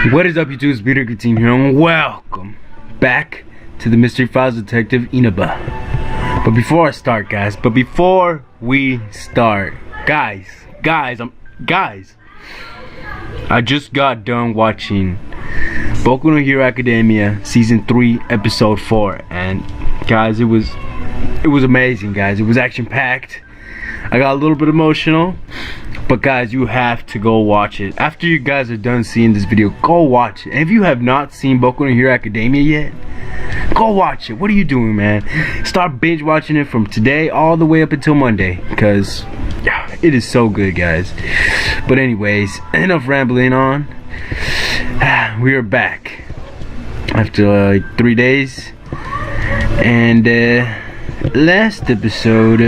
What is up, YouTube? It's Peter Team here, and welcome back to the Mystery Files Detective Inaba. But before I start, guys, guys, I just got done watching Boku no Hero Academia Season 3, Episode 4, and guys, it was amazing, guys. It was action-packed. I got a little bit emotional. But guys, you have to go watch it. After you guys are done seeing this video, go watch it. And if you have not seen Boku no Hero Academia yet, go watch it. What are you doing, man? Start binge watching it from today all the way up until Monday, because it is so good, guys. But anyways, enough rambling on. We are back after like 3 days. And last episode,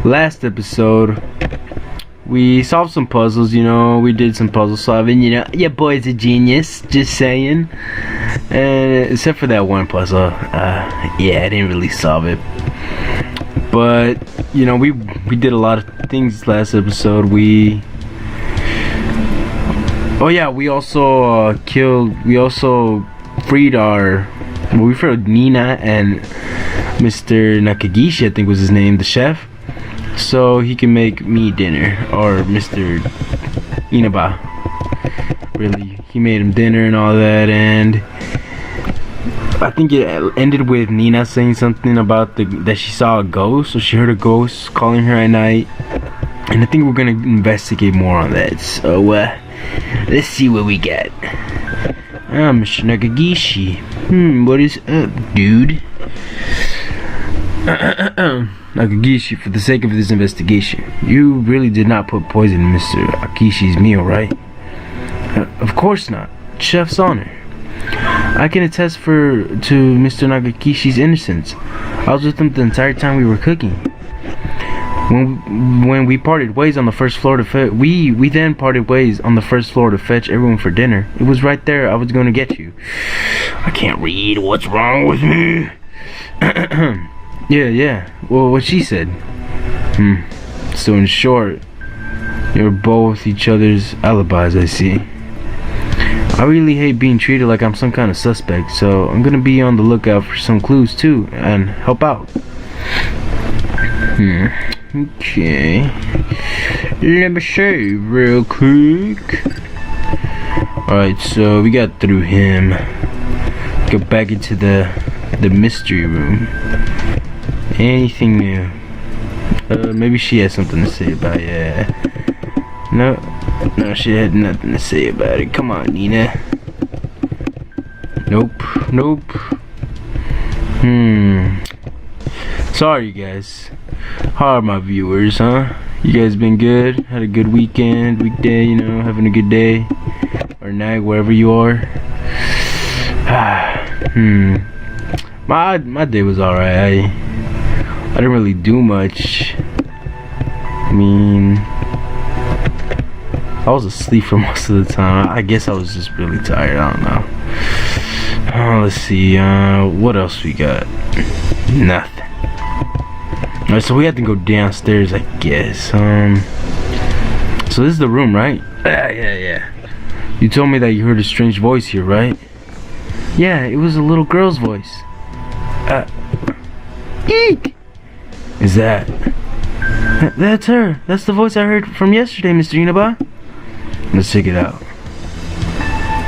last episode we solved some puzzles. We did some puzzle solving. Your boy's a genius, just saying. And except for that one puzzle, I didn't really solve it. But we did a lot of things last episode. We also freed Nina and Mr. Nakagishi, I think was his name, the chef, so he can make me dinner, or Mr. Inaba. Really, he made him dinner and all that. And I think it ended with Nina saying something about that she saw a ghost, or she heard a ghost calling her at night. And I think we're gonna investigate more on that. So let's see what we get. Mr. Nakagishi. What is up, dude? Nakagishi, for the sake of this investigation, you really did not put poison in Mr. Akishi's meal, right? Of course not. Chef's honor. I can attest to Mr. Nakagishi's innocence. I was with him the entire time we were cooking. When we parted ways on the first floor to fetch, we then parted ways on the first floor to fetch everyone for dinner. It was right there. I was going to get you. I can't read. What's wrong with me? Yeah. Well, what she said. So in short, you're both each other's alibis, I see. I really hate being treated like I'm some kind of suspect, so I'm gonna be on the lookout for some clues too, and help out. Okay. Let me see real quick. Alright, so we got through him. Go back into the mystery room. Anything new? Maybe she has something to say about it. No, she had nothing to say about it. Come on, Nina. Nope. Sorry, guys. How are my viewers, huh? You guys been good? Had a good weekend, weekday, having a good day or night, wherever you are. My day was alright. I didn't really do much. I mean, I was asleep for most of the time. I guess I was just really tired. I don't know. Let's see. What else we got? Nothing. Alright, so we had to go downstairs, I guess. So this is the room, right? Yeah. You told me that you heard a strange voice here, right? Yeah, it was a little girl's voice. Eek! Is that? That's her. That's the voice I heard from yesterday, Mr. Inaba. Let's check it out.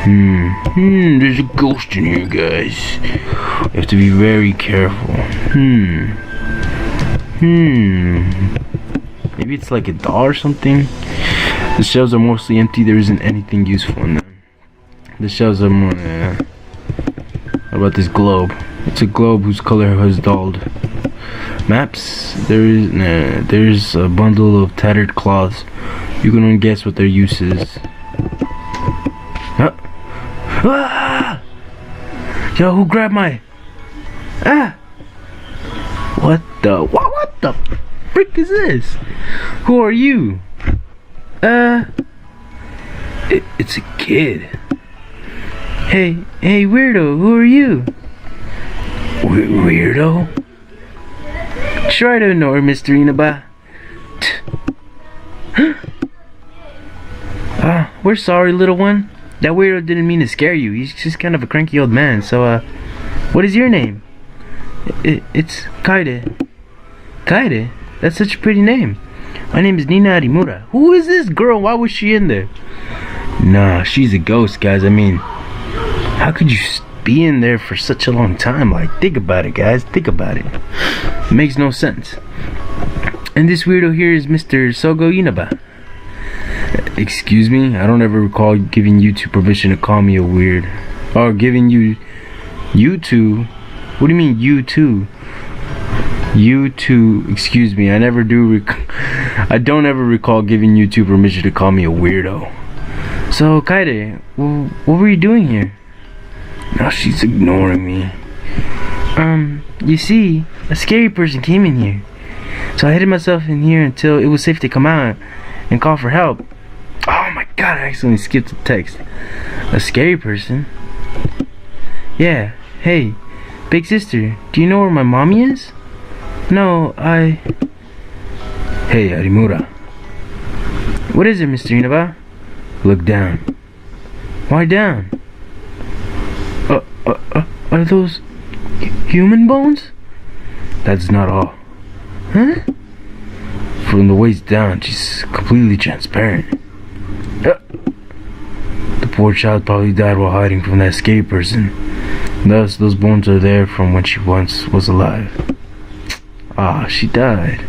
There's a ghost in here, guys. You have to be very careful. Maybe it's like a doll or something. The shelves are mostly empty. There isn't anything useful in them. The shelves are more. How about this globe? It's a globe whose color has dulled. Maps. There's a bundle of tattered cloths. You can only guess what their use is. Yo, who grabbed my? What the frick is this? Who are you? It's a kid. Hey, weirdo, who are you? Weirdo? Try to ignore Mr. Inaba. We're sorry, little one. That weirdo didn't mean to scare you. He's just kind of a cranky old man. So, what is your name? It's Kaide. Kaide? That's such a pretty name. My name is Nina Arimura. Who is this girl? Why was she in there? Nah, she's a ghost, guys. I mean, how could you be in there for such a long time? Like, think about it, guys. Think about it. It makes no sense. And this weirdo here is Mr. Sogo Inaba. Excuse me? I don't ever recall giving you two permission to call me a weird. Or giving you two? What do you mean, you two? You two, excuse me, I don't ever recall giving you two permission to call me a weirdo. So, Kaide, what were you doing here? Now she's ignoring me. You see, a scary person came in here. So I hid myself in here until it was safe to come out and call for help. Oh my god, I accidentally skipped the text. A scary person? Yeah, hey, big sister, do you know where my mommy is? No, Hey, Arimura. What is it, Mr. Inaba? Look down. Why down? Are those human bones? That's not all. Huh? From the waist down, she's completely transparent. The poor child probably died while hiding from that scary person. Thus, those bones are there from when she once was alive. Ah, she died.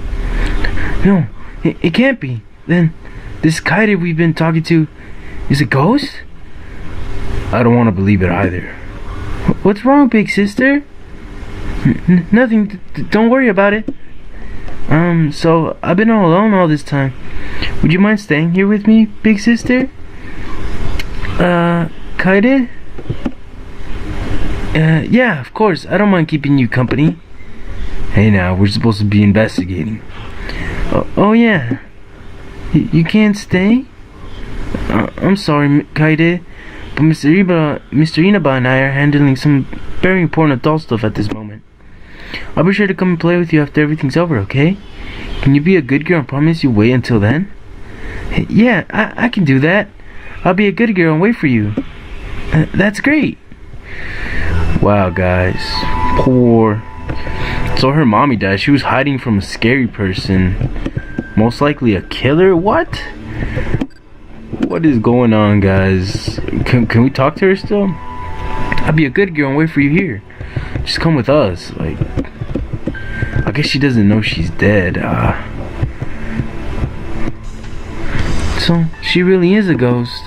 No, it can't be. Then, this Kaide we've been talking to is a ghost? I don't want to believe it either. What's wrong, big sister? Nothing. Don't worry about it. So I've been all alone all this time. Would you mind staying here with me, big sister? Kaide? Yeah, of course. I don't mind keeping you company. Hey now, we're supposed to be investigating. Oh yeah. You can't stay? I'm sorry, Kaide, but Mr. Inaba and I are handling some very important adult stuff at this moment. I'll be sure to come and play with you after everything's over, okay? Can you be a good girl and promise you'll wait until then? Yeah, I can do that. I'll be a good girl and wait for you. That's great. Wow, guys. Poor. So her mommy died. She was hiding from a scary person. Most likely a killer? What? What is going on, guys? Can we talk to her still? I'll be a good girl and wait for you here. Just come with us. Like, I guess she doesn't know she's dead. So she really is a ghost.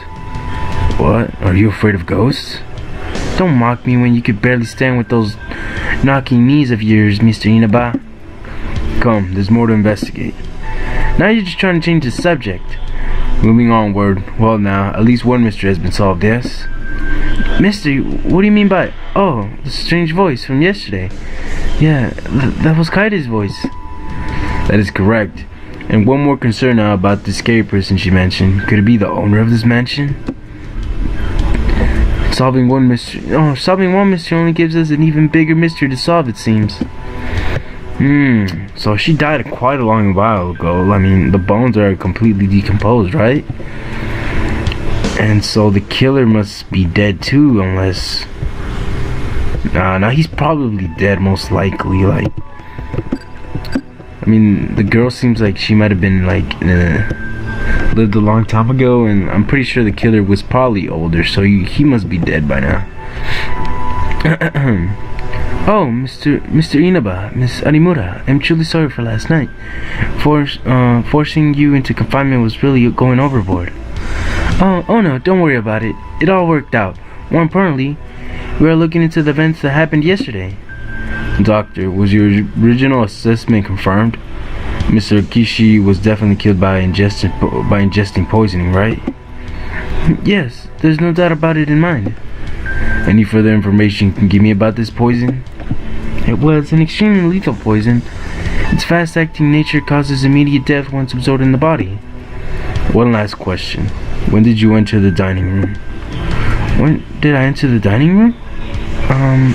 What? Are you afraid of ghosts? Don't mock me when you could barely stand with those knocking knees of yours, Mr. Inaba. Come, there's more to investigate. Now you're just trying to change the subject. Moving onward. Well now, at least one mystery has been solved, yes? Mystery? What do you mean by... Oh, the strange voice from yesterday. Yeah, that was Kaide's voice. That is correct. And one more concern now about the scary person she mentioned. Could it be the owner of this mansion? Solving one mystery only gives us an even bigger mystery to solve, it seems. So she died quite a long while ago. I mean, the bones are completely decomposed, right? And so the killer must be dead too, unless... Nah, he's probably dead, most likely. Like, I mean, the girl seems like she might have been, like, lived a long time ago, and I'm pretty sure the killer was probably older, so he must be dead by now. Oh, Mr. Inaba, Miss Arimura, I'm truly sorry for last night. Forcing you into confinement was really going overboard. Oh no, don't worry about it. It all worked out. More importantly, we are looking into the events that happened yesterday. Doctor, was your original assessment confirmed? Mr. Kishi was definitely killed by ingesting poisoning, right? Yes, there's no doubt about it in mind. Any further information you can give me about this poison? It was an extremely lethal poison. Its fast-acting nature causes immediate death once absorbed in the body. One last question. When did you enter the dining room? When did I enter the dining room?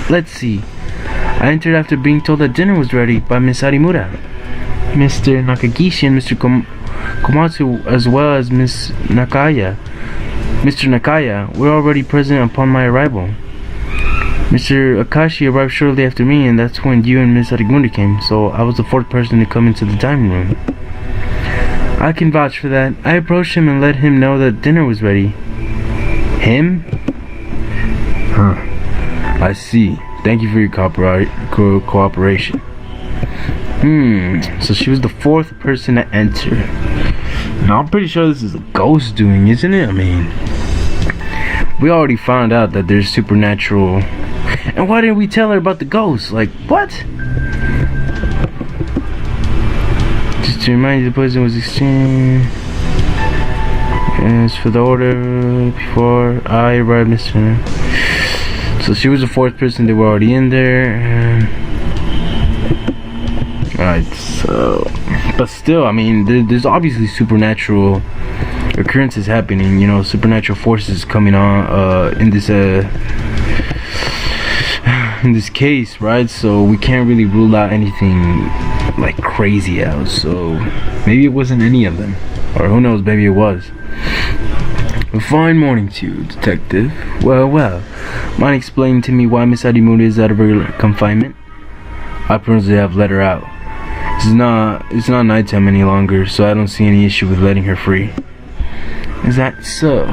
Let's see. I entered after being told that dinner was ready by Miss Arimura. Mr. Nakagishi and Mr. Komatsu as well as Mr. Nakaya were already present upon my arrival. Mr. Akashi arrived shortly after me, and that's when you and Miss Arigunda came, so I was the fourth person to come into the dining room. I can vouch for that. I approached him and let him know that dinner was ready. Him? Huh. I see. Thank you for your cooperation. So she was the fourth person to enter. Now I'm pretty sure this is a ghost doing, isn't it? I mean, we already found out that there's supernatural. And why didn't we tell her about the ghost? Like, what? Just to remind you, the poison was exchanged. As for the order before I arrived, Mr. So she was the fourth person. They were already in there. Alright, so, but still, I mean, there's obviously supernatural occurrences happening, you know, supernatural forces coming on in this case, right? So we can't really rule out anything like crazy out. So maybe it wasn't any of them, or who knows, maybe it was. A fine morning to you, detective. Well, mind explaining to me why Miss Arimura is out of her confinement? I personally have let her out. It's not nighttime any longer, so I don't see any issue with letting her free. Is that so?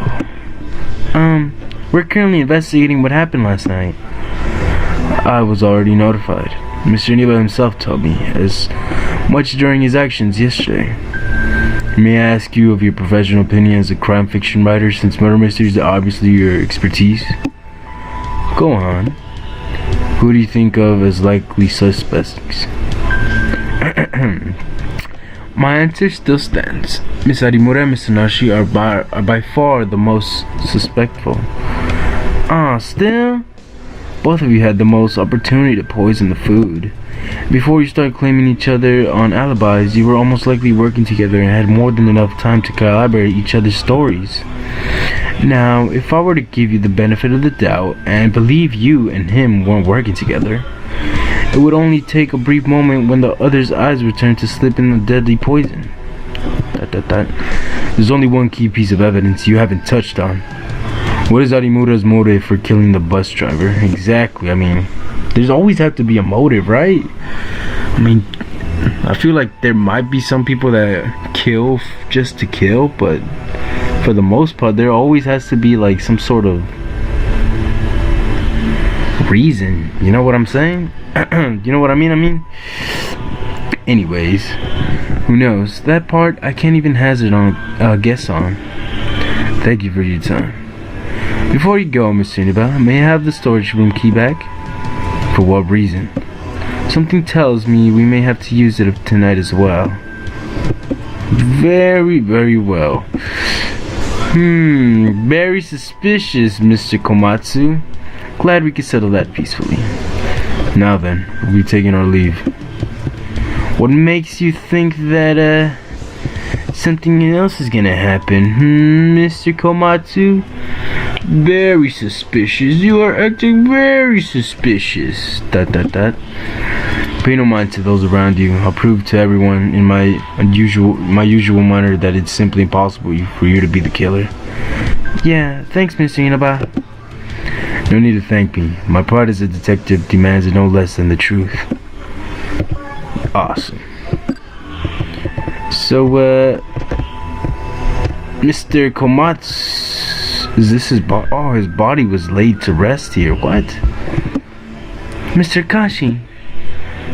We're currently investigating what happened last night. I was already notified. Mr. Inaba himself told me as much during his actions yesterday. May I ask you of your professional opinion as a crime fiction writer, since murder mysteries are obviously your expertise? Go on. Who do you think of as likely suspects? My answer still stands. Miss Arimura and Mr. Nashi are by far the most suspectful. Still? Both of you had the most opportunity to poison the food. Before you started claiming each other on alibis, you were almost likely working together and had more than enough time to collaborate each other's stories. Now, if I were to give you the benefit of the doubt and believe you and him weren't working together, it would only take a brief moment when the other's eyes were turned to slip in the deadly poison. There's only one key piece of evidence you haven't touched on. What is Arimura's motive for killing the bus driver? Exactly, I mean, there's always have to be a motive, right? I mean, I feel like there might be some people that kill just to kill, but for the most part, there always has to be like some sort of reason. You know what I'm saying? You know what I mean? Anyways, who knows? That part I can't even hazard on a guess on. Thank you for your time. Before you go, Mr. Inaba, may I have the storage room key back? For what reason? Something tells me we may have to use it tonight as well. Very, very well. Very suspicious, Mr. Komatsu. Glad we could settle that peacefully. Now then, we'll be taking our leave. What makes you think that, something else is gonna happen, Mr. Komatsu? Very suspicious. You are acting very suspicious. ... Pay no mind to those around you. I'll prove to everyone in my usual manner that it's simply impossible for you to be the killer. Yeah, thanks, Mr. Inaba. No need to thank me. My part as a detective demands no less than the truth. Awesome. So, Mr. Komatsu, is this his body? Oh, his body was laid to rest here. What? Mr. Kashi.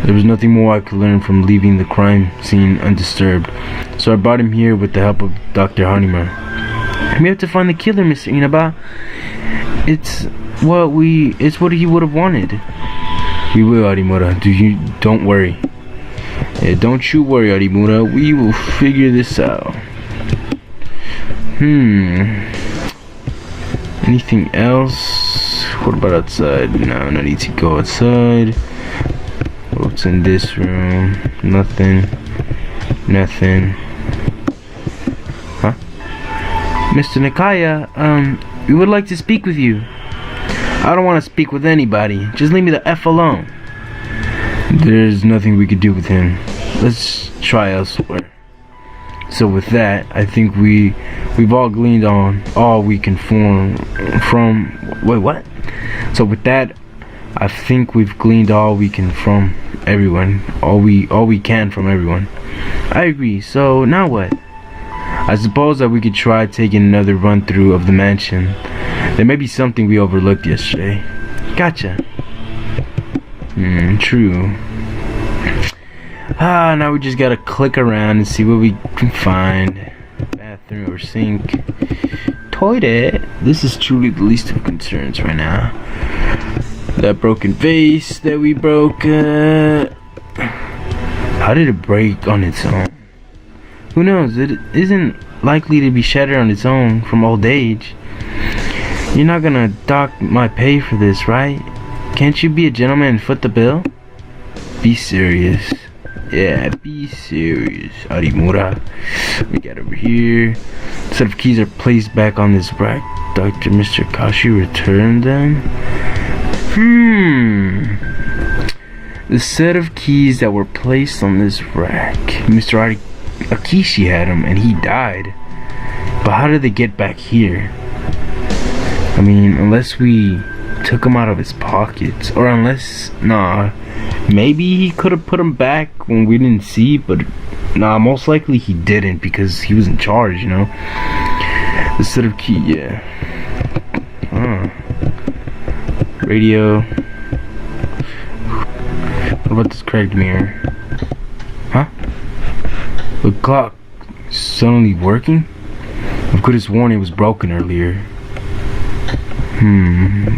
There was nothing more I could learn from leaving the crime scene undisturbed, so I brought him here with the help of Dr. Honeyman. We have to find the killer, Mr. Inaba. It's what he would have wanted. We will, Arimura. Don't worry. Yeah, don't you worry, Arimura. We will figure this out. Anything else? What about outside? No need to go outside. What's in this room? Nothing. Huh? Mr. Nakaya, we would like to speak with you. I don't want to speak with anybody. Just leave me the F alone. There's nothing we could do with him. Let's try elsewhere. So with that, I think we've all gleaned on all we can form from. Wait, what? So with that, I think we've gleaned all we can from everyone. All we can from everyone. I agree. So now what? I suppose that we could try taking another run through of the mansion. There may be something we overlooked yesterday. Gotcha. True. Now we just gotta click around and see what we can find. Bathroom or sink. Toilet. This is truly the least of concerns right now. That broken vase that we broke. How did it break on its own? Who knows? It isn't likely to be shattered on its own from old age. You're not gonna dock my pay for this, right? Can't you be a gentleman and foot the bill? Be serious. Yeah, be serious. Arimura. We got over here. Set of keys are placed back on this rack. Dr. Mr. Kashi returned them. The set of keys that were placed on this rack. Mr. Akishi had them and he died. But how did they get back here? I mean, unless we took them out of his pockets. Or unless, maybe he could have put them back when we didn't see. But most likely he didn't because he was in charge, you know. The set of key, yeah. Radio. What about this cracked mirror? Huh? The clock suddenly working? I could have sworn it was broken earlier.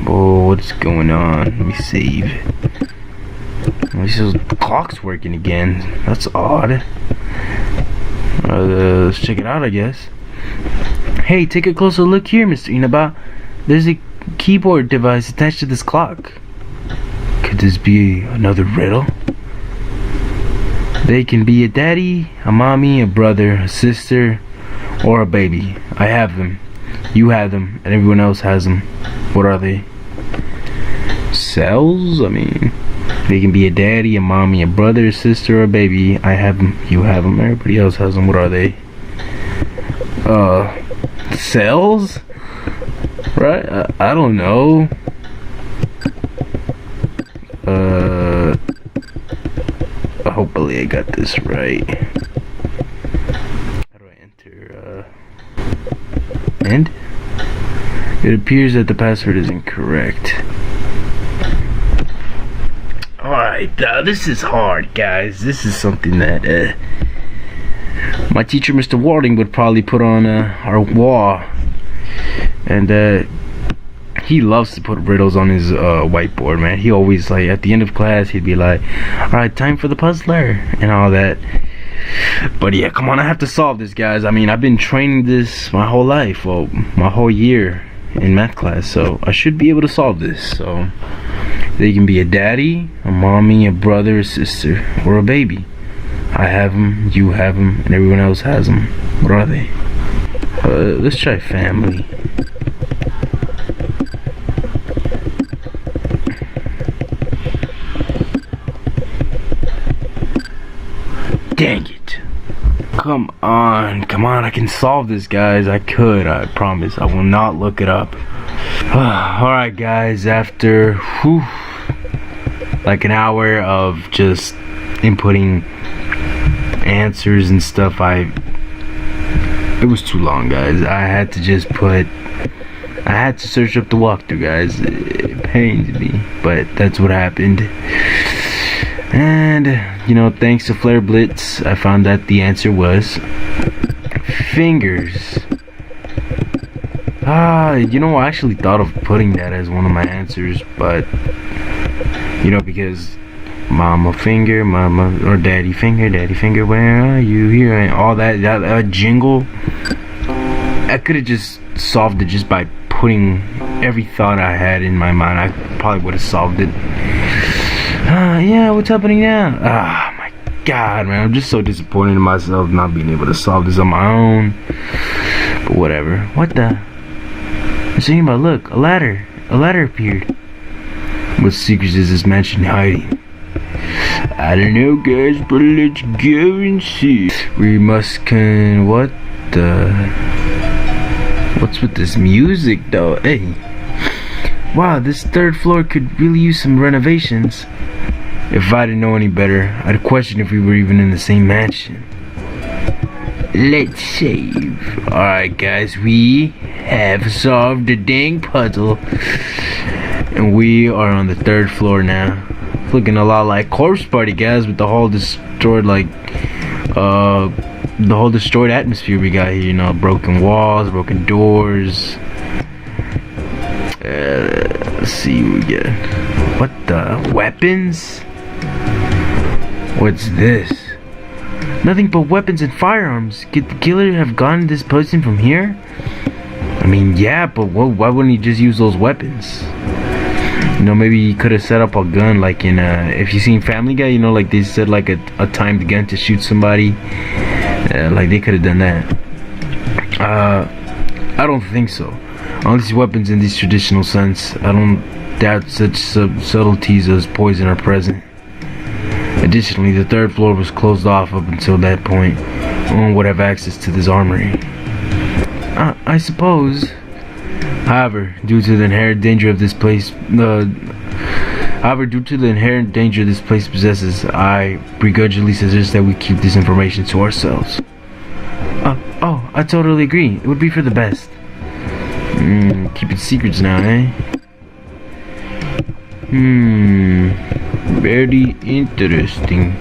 Oh, what's going on? Let me save. The clock's working again. That's odd. Let's check it out, I guess. Hey, take a closer look here, Mr. Inaba. There's a keyboard device attached to this clock. Could this be another riddle? They can be a daddy, a mommy, a brother, a sister, or a baby. I have them. You have them, and everyone else has them. What are they? Cells? I mean, they can be a daddy, a mommy, a brother, a sister, or a baby. I have them. You have them. Everybody else has them. What are they? Cells? Right? I don't know. Hopefully I got this right. How do I enter? And? It appears that the password is incorrect. Alright, this is hard, guys. This is something that my teacher, Mr. Warding, would probably put on our wall. And he loves to put riddles on his whiteboard, man. He always, like, at the end of class, he'd be like, alright, time for the puzzler, and all that. But yeah, come on, I have to solve this, guys. I mean, I've been training this my whole life, well, my whole year in math class, so I should be able to solve this. So, they can be a daddy, a mommy, a brother, a sister, or a baby. I have them, you have them, and everyone else has them. What are they? Let's try family. Dang it. Come on, I can solve this, guys. I promise. I will not look it up. Alright, guys, after like an hour of just inputting answers and stuff, it was too long, guys. I had to search up the walkthrough, guys. It pains me, but that's what happened. And, you know, thanks to Flare Blitz, I found that the answer was fingers. You know, I actually thought of putting that as one of my answers, but, you know, because mama finger, or daddy finger, where are you here, and all that jingle, I could have just solved it just by putting every thought I had in my mind. I probably would have solved it. Yeah, what's happening now? My god, man, I'm just so disappointed in myself not being able to solve this on my own. But whatever. What the? I'm saying about, look, a ladder appeared. What secrets is this mansion hiding? I don't know, guys, but let's go and see. We must what the? What's with this music, though? Hey. Wow, this third floor could really use some renovations. If I didn't know any better, I'd question if we were even in the same mansion. Let's save. Alright, guys, we have solved the dang puzzle. And we are on the third floor now. It's looking a lot like Corpse Party, guys, with the whole destroyed, the whole destroyed atmosphere we got here. You know, broken walls, broken doors. Let's see what we get. What the? Weapons? What's this? Nothing but weapons and firearms. Could the killer have gotten this person from here? I mean, yeah, but why wouldn't he just use those weapons? You know, maybe he could have set up a gun like in if you seen Family Guy, you know, like they said like a timed gun to shoot somebody. Like they could have done that. I don't think so. All these weapons in this traditional sense, I don't doubt such subtleties as poison are present. Additionally, the third floor was closed off up until that point. No one would have access to this armory. I suppose. However, due to the inherent danger this place possesses, I begrudgingly suggest that we keep this information to ourselves. Oh, I totally agree. It would be for the best. Keeping secrets now, eh? Very interesting.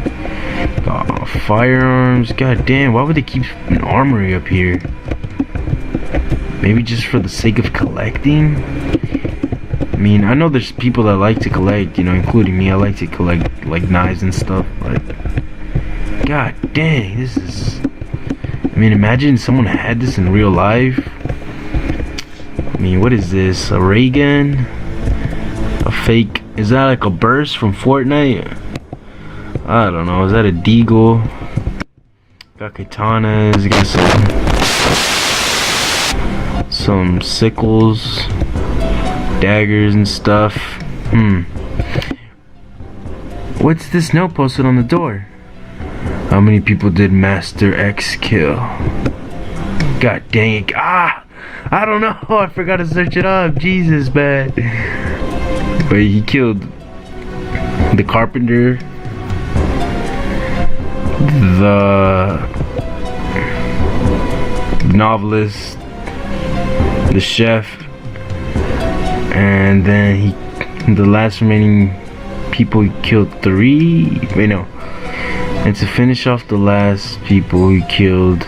Firearms. God damn, why would they keep an armory up here? Maybe just for the sake of collecting? I mean, I know there's people that like to collect, you know, including me. I like to collect, like, knives and stuff. Like, god dang, this is... I mean, imagine someone had this in real life. I mean, what is this? A ray gun? A fake... Is that like a burst from Fortnite? I don't know. Is that a deagle? Got katanas. Got some sickles, daggers and stuff. What's this note posted on the door? How many people did Master X kill? God dang it. I don't know. I forgot to search it up. Jesus, man. But he killed the carpenter, the novelist, the chef, and then the last remaining people, he killed 3. Wait, no. And to finish off the last people he killed,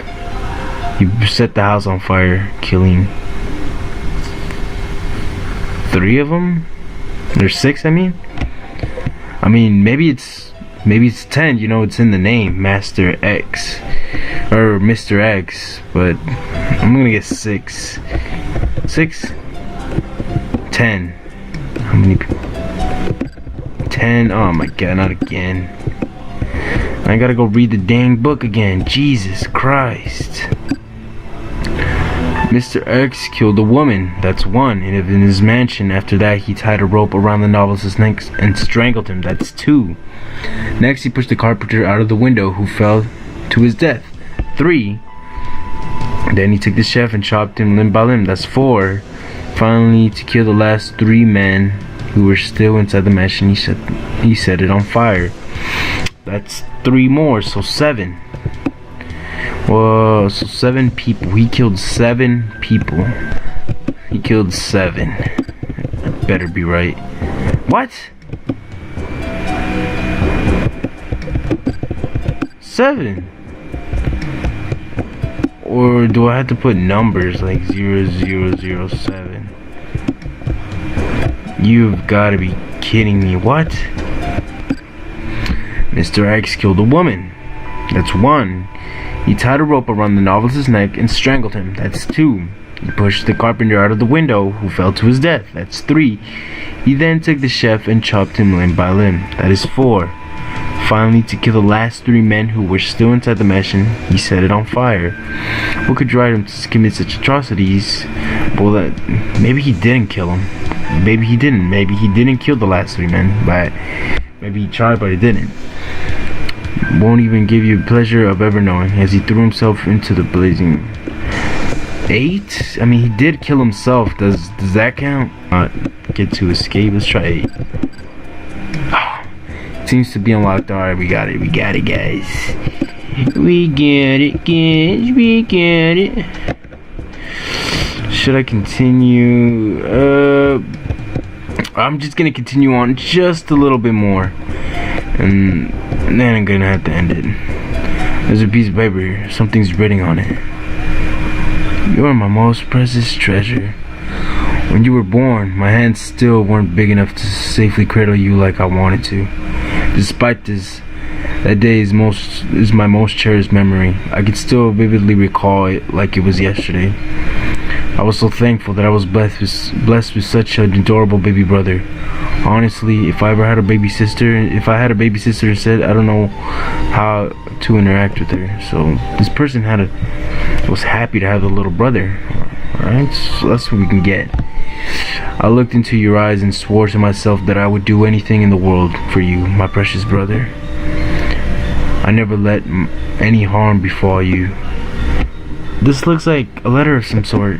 he set the house on fire, killing 3 of them. There's 6, I mean, maybe it's 10, you know, it's in the name, Master X, or Mr. X, but I'm gonna get 6. 6? 10. How many people? 10, oh my god, not again. I gotta go read the dang book again, Jesus Christ. Mr. X killed a woman, that's 1, and in his mansion. After that, he tied a rope around the novelist's neck and strangled him, that's 2. Next, he pushed the carpenter out of the window, who fell to his death, 3. Then he took the chef and chopped him limb by limb, that's 4. Finally, to kill the last 3 men who were still inside the mansion, he set it on fire. That's 3 more, so 7. Whoa, so 7 people. He killed 7 people. He killed 7. That better be right. What? 7? Or do I have to put numbers like 0007? You've got to be kidding me. What? Mr. X killed a woman. That's 1. He tied a rope around the novelist's neck and strangled him. That's 2. He pushed the carpenter out of the window, who fell to his death. That's 3. He then took the chef and chopped him limb by limb. That is 4. Finally, to kill the last 3 men who were still inside the mansion, he set it on fire. What could drive him to commit such atrocities? Well, maybe he didn't kill him. Maybe he didn't. Maybe he didn't kill the last 3 men, but Maybe he tried, but he didn't. Won't even give you pleasure of ever knowing. As he threw himself into the blazing 8? I mean, he did kill himself. Does that count? Get to escape. Let's try 8. Oh, seems to be unlocked. Alright, we got it. We got it, guys. We get it, guys. We get it. Should I continue? I'm just gonna continue on just a little bit more, and then I'm gonna have to end it. There's a piece of paper here. Something's written on it. You are my most precious treasure. When you were born, my hands still weren't big enough to safely cradle you like I wanted to. Despite this, that day is my most cherished memory. I can still vividly recall it like it was yesterday. I was so thankful that I was blessed with such an adorable baby brother. Honestly, if I had a baby sister instead, I don't know how to interact with her. So this person was happy to have a little brother. Alright, so that's what we can get. I looked into your eyes and swore to myself that I would do anything in the world for you, my precious brother. I never let any harm befall you. This looks like a letter of some sort.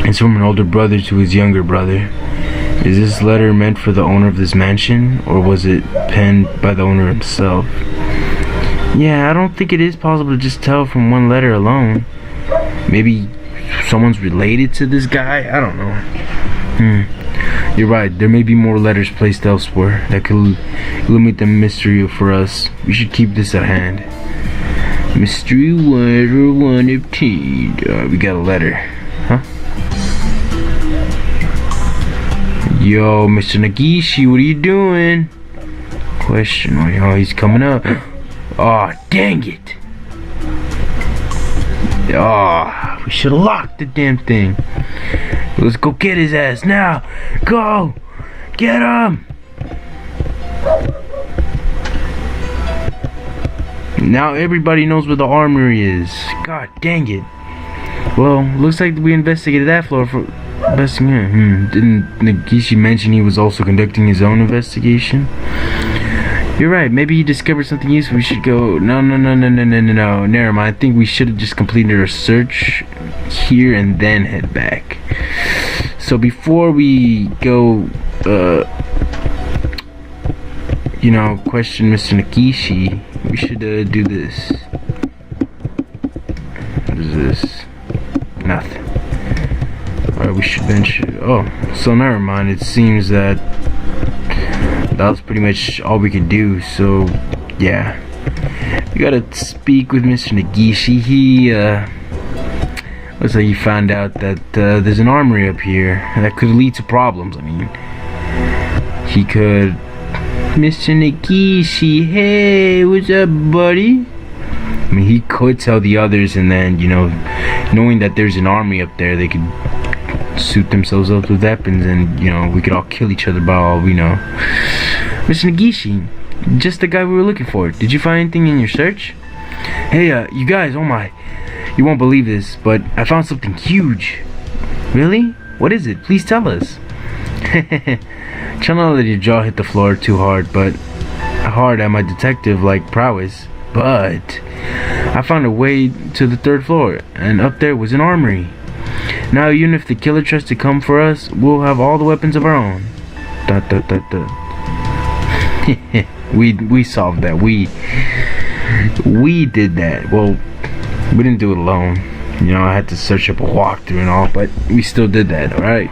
It's from an older brother to his younger brother. Is this letter meant for the owner of this mansion, or was it penned by the owner himself? Yeah, I don't think it is possible to just tell from one letter alone. Maybe someone's related to this guy? I don't know. You're right, there may be more letters placed elsewhere that could illuminate the mystery for us. We should keep this at hand. Mystery letter 1 of 10. We got a letter. Huh? Yo, Mr. Nagishi, what are you doing? Question. Oh, he's coming up. Oh, dang it. Oh, we should have locked the damn thing. Let's go get his ass now. Go. Get him. Now everybody knows where the armory is. God dang it. Well, looks like we investigated that floor for investigation. Didn't Nagishi mention he was also conducting his own investigation? You're right, maybe he discovered something useful. We should go. No. Never mind. I think we should have just completed our search here and then head back. So before we go, question Mr. Nagishi, we should do this. What is this? Nothing. Alright, we should venture. Oh, so never mind. It seems that was pretty much all we could do. So, yeah. We gotta speak with Mr. Nagishi. He, looks like he found out that there's an armory up here that could lead to problems. I mean, he could... Mr. Nagishi, hey, what's up, buddy? I mean, he could tell the others, and then, knowing that there's an army up there, they could suit themselves up with weapons, and, we could all kill each other by all we know. Mr. Nagishi, just the guy we were looking for. Did you find anything in your search? Hey, you guys, oh my. You won't believe this, but I found something huge. Really? What is it? Please tell us. Try not to let your jaw hit the floor too hard at my detective-like prowess. But I found a way to the 3rd floor, and up there was an armory. Now, even if the killer tries to come for us, we'll have all the weapons of our own. We solved that. We did that. Well, we didn't do it alone. I had to search up a walkthrough and all, but we still did that. All right.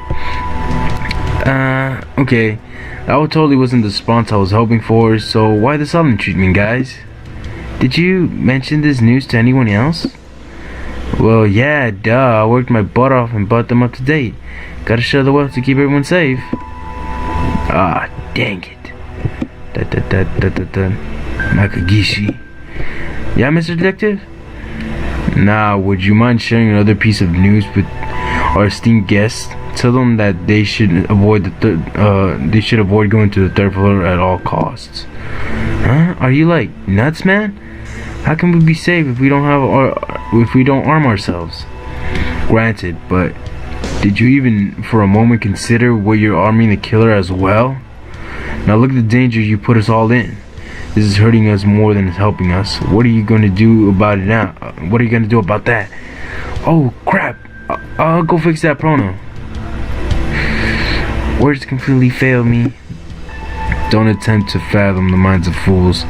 Okay. That totally wasn't the response I was hoping for. So why the silent treatment, guys? Did you mention this news to anyone else? Well, yeah, duh. I worked my butt off and brought them up to date. Gotta share the wealth to keep everyone safe. Ah, dang it. Nakagishi. Yeah, Mr. Detective? Now, would you mind sharing another piece of news with our esteemed guests? Tell them that they should avoid going to the 3rd floor at all costs. Huh? Are you like nuts, man? How can we be safe if we don't arm ourselves? Granted, but did you even for a moment consider where you're arming the killer as well? Now look at the danger you put us all in. This is hurting us more than it's helping us. What are you going to do about it now? What are you going to do about that? Oh crap! I'll go fix that prono. Words completely fail me. Don't attempt to fathom the minds of fools,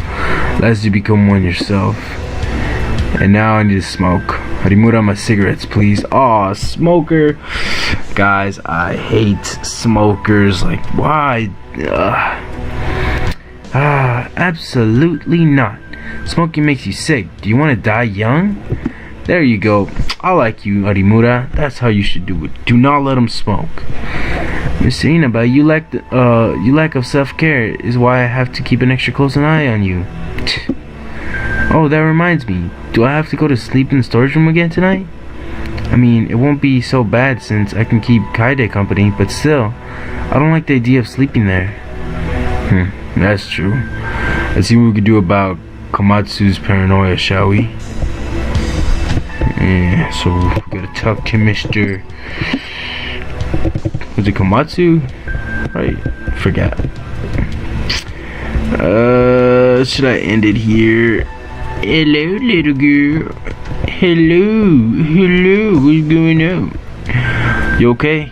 lest you become one yourself. And now I need to smoke. Harimura, my cigarettes, please. Aw, smoker. Guys, I hate smokers. Like, why? Absolutely not. Smoking makes you sick. Do you want to die young? There you go. I like you, Harimura. That's how you should do it. Do not let him smoke. Mr. Inaba, you lack of self-care is why I have to keep an extra close eye on you. Oh, that reminds me. Do I have to go to sleep in the storage room again tonight? I mean, it won't be so bad since I can keep Kaide company, but still, I don't like the idea of sleeping there. That's true. Let's see what we can do about Komatsu's paranoia, shall we? Yeah, so we gotta talk to Mr. Was it Komatsu? Right, forgot. Should I end it here? Hello, little girl. Hello, what's going on? You okay?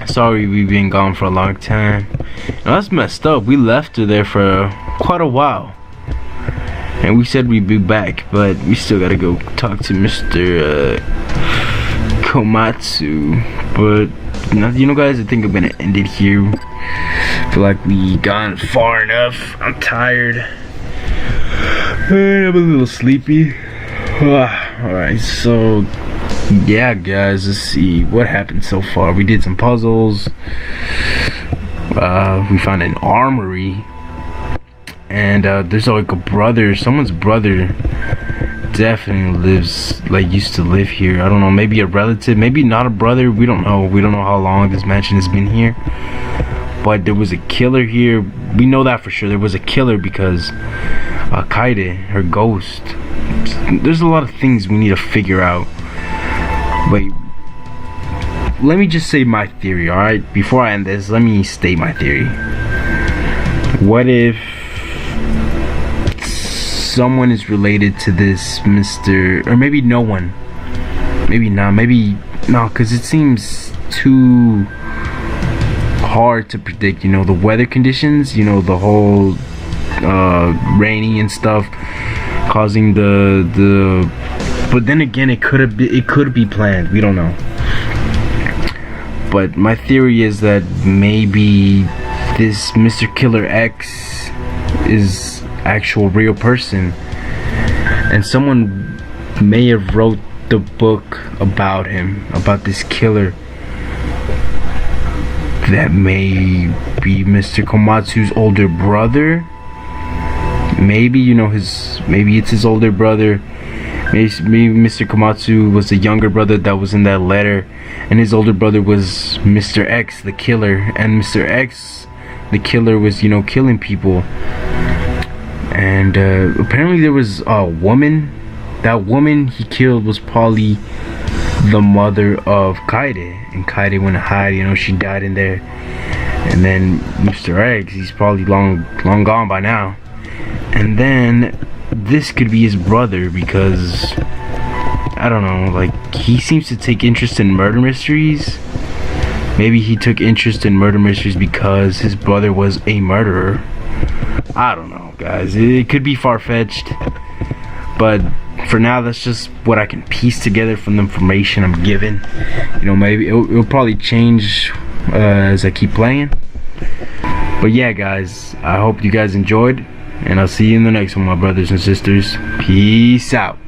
Sorry, we've been gone for a long time. Now, that's messed up. We left her there for quite a while, and we said we'd be back, but we still gotta go talk to Mr. Komatsu. But you know, guys, I think I'm gonna end it here. I feel like we gone far enough. I'm tired. I'm a little sleepy. Alright, so yeah, guys, let's see what happened so far. We did some puzzles. We found an armory, and there's like a brother. Someone's brother definitely used to live here. I don't know, maybe a relative, maybe not a brother. We don't know how long this mansion has been here, but there was a killer here. We know that for sure. There was a killer because Kaide, her ghost. There's a lot of things we need to figure out. Wait, let me just say my theory, alright? Before I end this, let me state my theory. What if someone is related to this Mr. or maybe no one? Maybe not, maybe no, because it seems too hard to predict, you know, the weather conditions, you know, the whole raining and stuff causing the but then again, it could be planned. We don't know. But my theory is that maybe this Mr. Killer X is actual real person, and someone may have wrote the book about him, about this killer. That may be Mr. Komatsu's older brother. Maybe, you know, maybe it's his older brother. Maybe Mr. Komatsu was the younger brother that was in that letter, and his older brother was Mr. X, the killer, and Mr. X, the killer, was, you know, killing people. And apparently there was a woman. That woman he killed was probably the mother of Kaide, and Kaide went to hide. You know, she died in there. And then Mr. X, he's probably long gone by now. And then this could be his brother, because I don't know, like, he seems to take interest in murder mysteries. Maybe he took interest in murder mysteries because his brother was a murderer. I don't know, guys. It could be far-fetched, but for now, that's just what I can piece together from the information I'm given. You know, maybe it'll probably change as I keep playing. But yeah, guys, I hope you guys enjoyed, and I'll see you in the next one, my brothers and sisters. Peace out.